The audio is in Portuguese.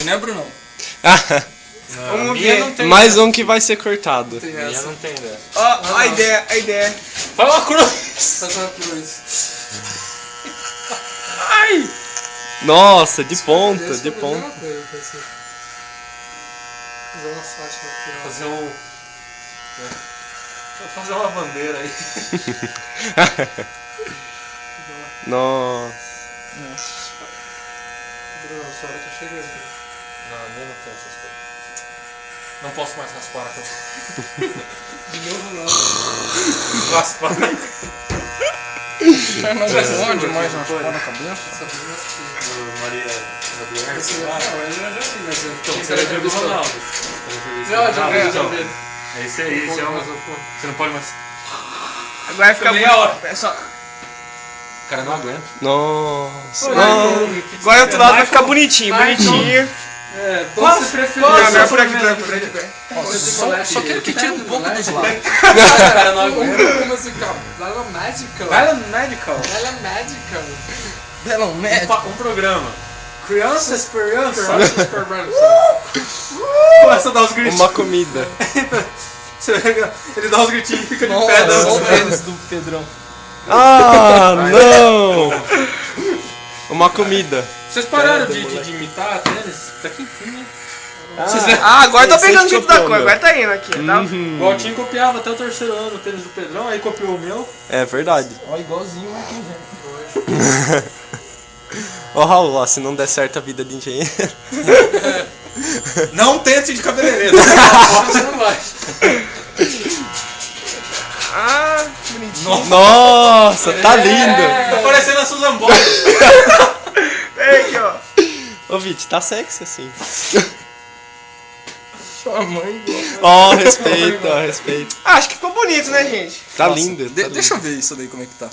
Né, Bruno? Vamos ver. Mais um que vai ser cortado. Minha não tem ideia. Ó, a ideia. Faz uma cruz! Faz uma cruz. Ai! Nossa, de ponta, de ponta. Fazer uma faixa aqui, ó. Fazer um... Vou fazer uma bandeira aí. Nossa. Bruno, a sua hora tá chegando. Não, eu não tenho essas coisas. Não posso mais raspar a cabeça. De novo não. Raspar. Mas é bom demais raspar na cabeça. Essa mesma aqui. Maria... Não, ele já vi, mas eu Então, você era do Ronaldo. Já vi. É isso aí, esse é o... Você não pode mais... Agora fica meia hora. É só... O cara não aguenta. Nossa. Agora o outro lado vai ficar bonitinho, bonitinho. É, doce preferido. Não, por aqui. Só quero que tire um pouco dos lados. O cara não aguenta. Como assim, cara? Bella Magical. Medical. Bella Magical. Belo Medical. Um programa. Criança Esperança. Começa a dar os gritinhos. Uma comida. Ele dá os gritinhos e fica de pé Olha dançando. o tênis do Pedrão. Ah, não! Uma comida. Vocês pararam de imitar tênis? Tá aqui, né? Ah, agora tá Vocês pegando o jeito da copiam, cor, meu. agora tá indo aqui, tá? O Altinho copiava até o terceiro ano o tênis do Pedrão, aí copiou o meu. É verdade. Ó, igualzinho o Michael Jackson. Ó, Raul, ó, se não der certo a vida de engenheiro. Não tente de cabeleireiro. Você não vai. Ah, bonitinho. Nossa, tá lindo. Tá parecendo a Susan Boyle. Pera aqui, ó. Ô, Vit, tá sexy assim. Sua mãe igual. Ó, respeito, ó, respeito. Ah, acho que ficou bonito, né, gente? Tá lindo. Deixa eu ver isso daí como é que tá.